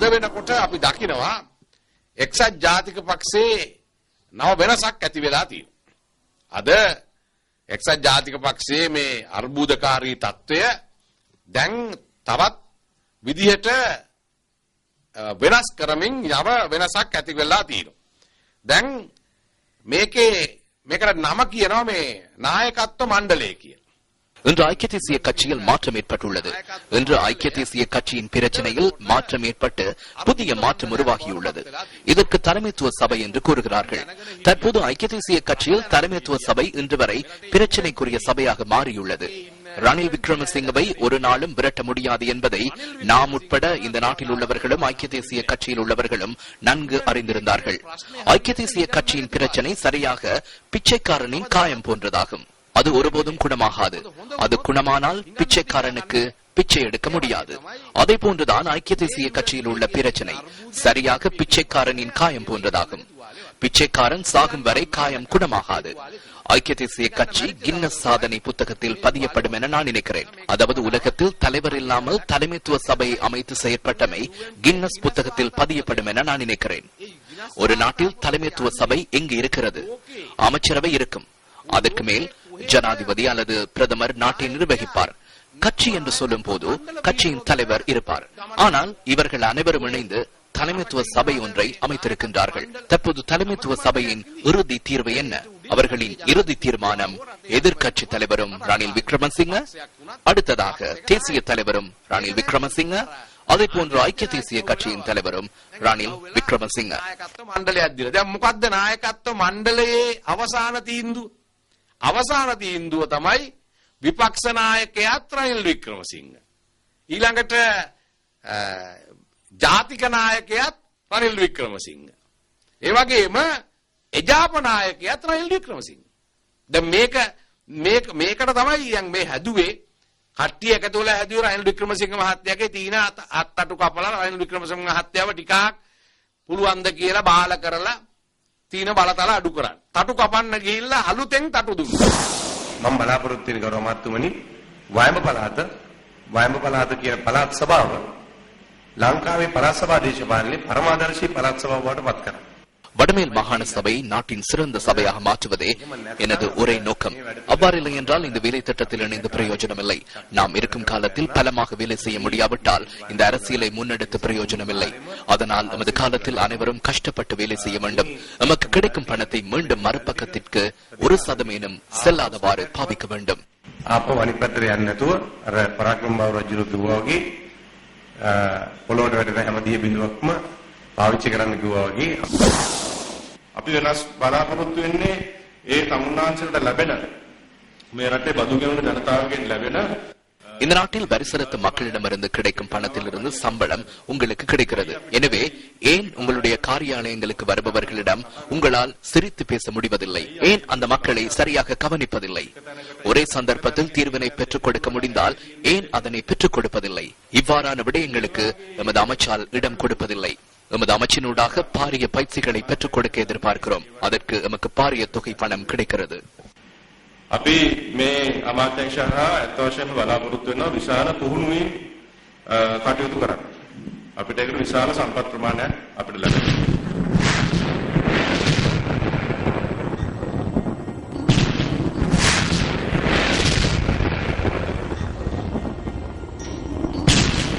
අද වෙනකොට අපි දකිනවා එක්සත් ජාතික පක්ෂයේ නව වෙනසක් ඇති වෙලා තියෙනවා. අද එක්සත් ජාතික පක්ෂයේ මේ අර්බුදකාරී තත්ත්වය දැන් තවත් විදිහට වෙනස් කරමින් යව වෙනසක් ඇති වෙලා තියෙනවා. දැන් මේකට නම කියනවා මේ නායකත්ව මණ්ඩලය කියලා. இன்று ஐக்கிய தேசிய கட்சியில் மாற்றம் ஏற்பட்டுள்ளது. இன்று ஐக்கிய தேசிய கட்சியின் பிரச்சனையில் மாற்றம் ஏற்பட்டு புதிய மாற்றம் உருவாகியுள்ளது. இதற்கு தலைமைத்துவ சபை என்று கூறுகிறார்கள். தற்போது ஐக்கிய தேசிய கட்சியில் தலைமைத்துவ சபை இன்று வரை பிரச்சனைக்குரிய சபையாக மாறியுள்ளது. ரணில் விக்ரமசிங்கவை ஒரு நாளும் விரட்ட முடியாது என்பதை நாம் உட்பட இந்த நாட்டில் உள்ளவர்களும் ஐக்கிய தேசிய கட்சியில் உள்ளவர்களும் நன்கு அறிந்திருந்தார்கள். ஐக்கிய தேசிய கட்சியின் பிரச்சனை சரியாக பிச்சைக்காரனின் காயம் போன்றதாகும். அது ஒருபோதும் குணமாகாது. அது குணமானால் பிச்சைக்காரனுக்கு பிச்சை எடுக்க முடியாது. அதே போன்றுதான் ஐக்கிய தேசிய கட்சியில் உள்ள பிரச்சனை சரியாக பிச்சைக்காரனின் காயம் போன்றதாகும். பிச்சைக்காரன் சாகும் வரை காயம் குணமாகாது. ஐக்கிய தேசிய கட்சி கின்னஸ் சாதனை புத்தகத்தில் பதியப்படும் என நான் நினைக்கிறேன். அதாவது உலகத்தில் தலைவர் இல்லாமல் தலைமைத்துவ சபையை அமைத்து செயற்பட்டமை கின்னஸ் புத்தகத்தில் பதியப்படும் என நான் நினைக்கிறேன். ஒரு நாட்டில் தலைமைத்துவ சபை எங்கு இருக்கிறது? அமைச்சரவை இருக்கும். அதற்கு மேல் ஜனாதிபதி அல்லது பிரதமர் நாட்டை நிர்வகிப்பார். கட்சி என்று சொல்லும் போது கட்சியின் தலைவர் இருப்பார். ஆனால் இவர்கள் அனைவரும் இணைந்து தலைமைத்துவ சபை ஒன்றை அமைத்திருக்கின்றார்கள். தற்போது தலைமைத்துவ சபையின் இறுதி தீர்வு என்ன? அவர்களின் இறுதி தீர்மானம் எதிர்கட்சி தலைவரும் ரணில் விக்ரமசிங்க, அடுத்ததாக தேசிய தலைவரும் ரணில் விக்ரமசிங்க, அதே போன்று ஐக்கிய தேசிய கட்சியின் தலைவரும் ரணில் விக்ரமசிங்க. මොකද්ද නායකත්ව මණ්ඩලයේ අවසාන තීන්දුව තමයි විපක්ෂ නායකයාත් රනිල් වික්‍රමසිංහ. ඊළඟට ජාතික නායකයාත් රනිල් වික්‍රමසිංහ. ඒ වගේම එජාප නායකයාත් රනිල් වික්‍රමසිංහ. දැන් මේකට තමයි දැන් මේ හැදුවේ කට්ටිය එකතු වෙලා හැදුවේ රනිල් වික්‍රමසිංහ මහත්තයාගේ තීන අත්තටු කපලා රනිල් වික්‍රමසිංහ මහත්තයාව ටිකක් පුළුවන්ද කියලා බාල කරලා තීන බලතල අඩු කරන්න. තටු කපන්න ගිහිල්ලා අලුතෙන් තටු දුන්නා. මම බලාපොරොත්තු වෙන ගෞරව මහත්තුමනි වයඹ පළාත කියන පළාත් සභාව ලංකාවේ පළාත් සභා දේශපාලනයේ පරමාදර්ශී පළාත් සභාව බවට පත් කරා. வடமேல் மாகாண சபை நாட்டின் சிறந்த சபையாக மாற்றுவதே எனது ஒரே நோக்கம். அவ்வாறில்லை என்றால் இந்த வேலை திட்டத்தில் இணைந்து பிரயோஜனம் இல்லை. நாம் இருக்கும் காலத்தில் பலமாக வேலை செய்ய முடியாவிட்டால் இந்த அரசியலை முன்னெடுத்து பிரயோஜனம் இல்லை. அதனால் நமது காலத்தில் அனைவரும் கஷ்டப்பட்டு வேலை செய்ய வேண்டும். நமக்கு கிடைக்கும் பணத்தை மீண்டும் மறுபக்கத்திற்கு 1% செல்லாதவாறு பாவிக்க வேண்டும். අප වනිපත්‍රය යන්නේ නැතුව අර පරාක්‍රම බව රජුරු කිව්වා වගේ පොළොවට වැටෙන හැම දිය බිඳුවක්ම පාවිච්චි කරන්න කිව්වා වගේ අපි වෙනස් බලාපොරොත්තු වෙන්නේ ඒ තමුන්නාන්සලට ලැබෙන මේ රටේ බදු ගෙවන ජනතාවගෙන් ලැබෙන இந்த நாட்டில் வரி செலுத்தும் மக்களிடமிருந்து கிடைக்கும் பணத்திலிருந்து சம்பளம் உங்களுக்கு கிடைக்கிறது. எனவே ஏன் உங்களுடைய காரியாலயங்களுக்கு வருபவர்களிடம் உங்களால் சிரித்து பேச முடிவதில்லை? ஏன் அந்த மக்களை சரியாக கவனிப்பதில்லை? ஒரே சந்தர்ப்பத்தில் தீர்வினை பெற்றுக் கொடுக்க முடிந்தால் ஏன் அதனை பெற்றுக் கொடுப்பதில்லை? இவ்வாறான விடயங்களுக்கு எமது அமைச்சால் இடம் கொடுப்பதில்லை. எமது அமைச்சினூடாக பாரிய பயிற்சிகளை பெற்றுக் கொடுக்க எதிர்பார்க்கிறோம். அதற்கு எமக்கு பாரிய தொகை பணம் கிடைக்கிறது. අපි මේ අමාත්‍යංශ හා අත් වශයෙන්ම බලාපොරොත්තු වෙනවා විශාල පුහුණුවීම් කටයුතු කරන්න. අපිට ඒක විශාල සම්පත් ප්‍රමාණයක් අපිට ලැබෙනවා.